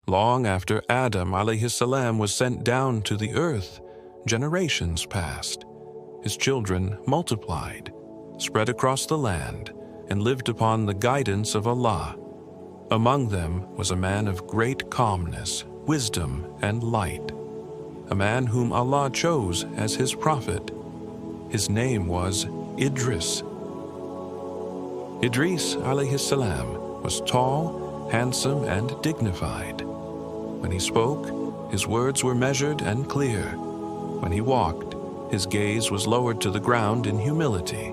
Long after Adam alayhi salam was sent down to the earth, generations passed. His children multiplied, spread across the land, and lived upon the guidance of Allah. Among them was a man of great calmness, wisdom, and light, a man whom Allah chose as his prophet. His name was Idris. Idris alayhi salam was tall, handsome, and dignified. When he spoke, his words were measured and clear. When he walked, his gaze was lowered to the ground in humility.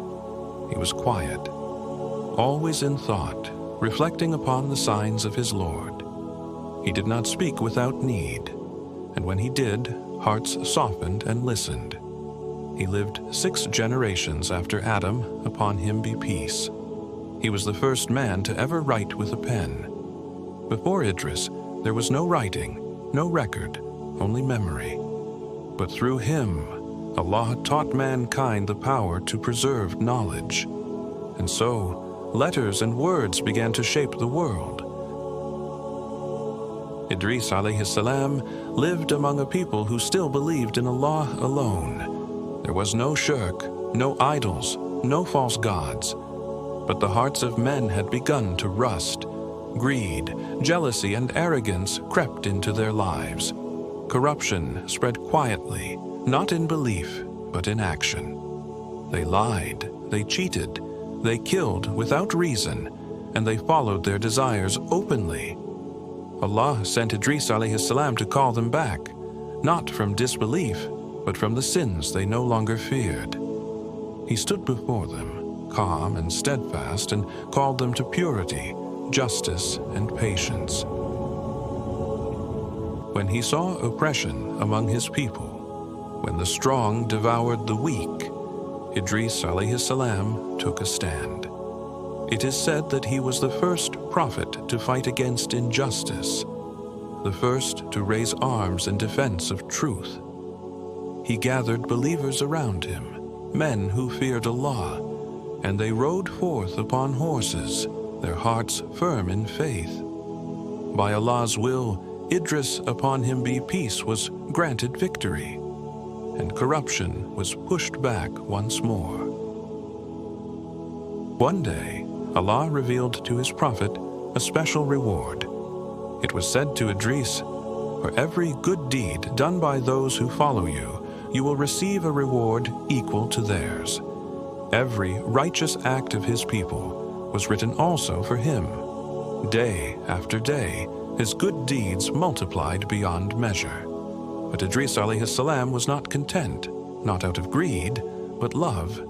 He was quiet, always in thought, reflecting upon the signs of his Lord. He did not speak without need, and when he did, hearts softened and listened. He lived 6 generations after Adam, upon him be peace. He was the first man to ever write with a pen. Before Idris, there was no writing, no record, only memory. But through him, Allah taught mankind the power to preserve knowledge. And so, letters and words began to shape the world. Idris alayhi salam lived among a people who still believed in Allah alone. There was no shirk, no idols, no false gods. But the hearts of men had begun to rust. Greed, jealousy, and arrogance crept into their lives. Corruption spread quietly, not in belief, but in action. They lied, they cheated, they killed without reason, and they followed their desires openly. Allah sent Idris alayhi salam to call them back, not from disbelief, but from the sins they no longer feared. He stood before them, calm and steadfast, and called them to purity, justice, and patience. When he saw oppression among his people, when the strong devoured the weak, Idris alayhi salam took a stand. It is said that he was the first prophet to fight against injustice, the first to raise arms in defense of truth. He gathered believers around him, men who feared Allah, and they rode forth upon horses, their hearts firm in faith. By Allah's will, Idris, upon him be peace, was granted victory, and corruption was pushed back once more. One day, Allah revealed to his prophet a special reward. It was said to Idris, "For every good deed done by those who follow you, you will receive a reward equal to theirs." Every righteous act of his people was written also for him. Day after day, his good deeds multiplied beyond measure. But Idris alayhi salam was not content, not out of greed, but love.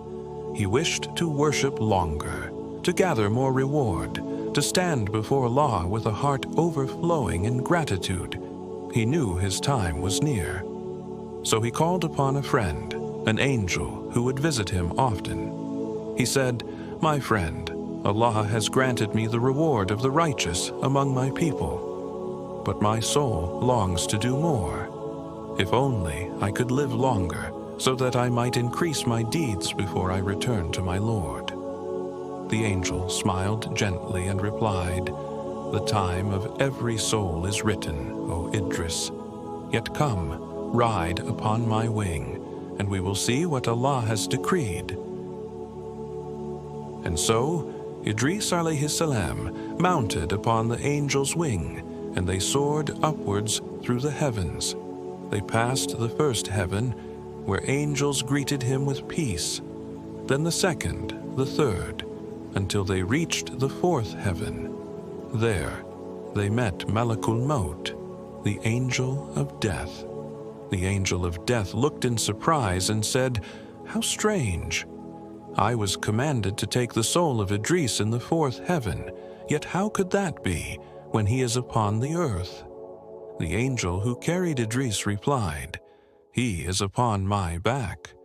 He wished to worship longer, to gather more reward, to stand before Allah with a heart overflowing in gratitude. He knew his time was near. So he called upon a friend, an angel who would visit him often. He said, "My friend, Allah has granted me the reward of the righteous among my people, but my soul longs to do more. If only I could live longer, so that I might increase my deeds before I return to my Lord." The angel smiled gently and replied, "The time of every soul is written, O Idris. Yet come, ride upon my wing, and we will see what Allah has decreed." And so, Idris alayhi salam mounted upon the angel's wing, and they soared upwards through the heavens. They passed the first heaven, where angels greeted him with peace, then the second, the third, until they reached the fourth heaven. There, they met Malakul Maut, the angel of death. The angel of death looked in surprise and said, "How strange! I was commanded to take the soul of Idris in the fourth heaven, yet how could that be when he is upon the earth?" The angel who carried Idris replied, "He is upon my back."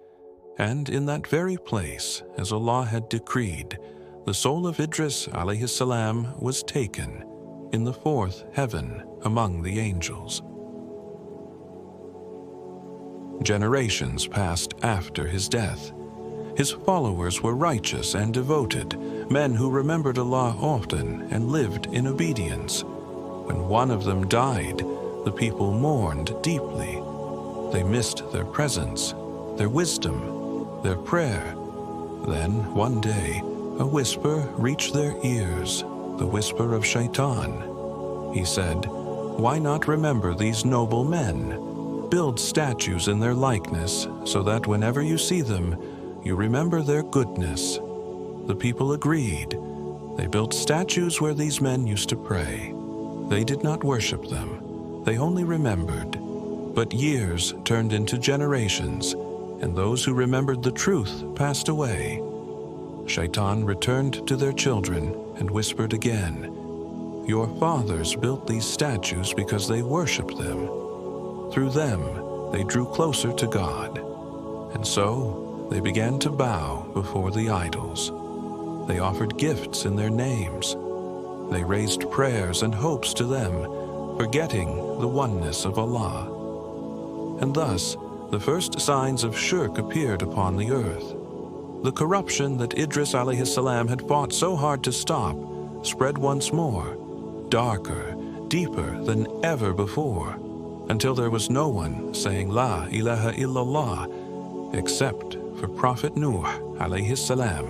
And in that very place, as Allah had decreed, the soul of Idris alayhi salam was taken in the fourth heaven among the angels. Generations passed after his death. His followers were righteous and devoted, men who remembered Allah often and lived in obedience. When one of them died, the people mourned deeply. They missed their presence, their wisdom, their prayer. Then, one day, a whisper reached their ears, the whisper of Shaitan. He said, "Why not remember these noble men? Build statues in their likeness, so that whenever you see them, you remember their goodness." The people agreed. They built statues where these men used to pray. They did not worship them. They only remembered. But years turned into generations, and those who remembered the truth passed away. Shaitan returned to their children and whispered again, "Your fathers built these statues because they worshipped them. Through them, they drew closer to God. And so, they began to bow before the idols. They offered gifts in their names. They raised prayers and hopes to them, forgetting the oneness of Allah. And thus, the first signs of shirk appeared upon the earth. The corruption that Idris alayhi salam had fought so hard to stop spread once more, darker, deeper than ever before, until there was no one saying La ilaha illallah except for Prophet Nuh alayhi salam.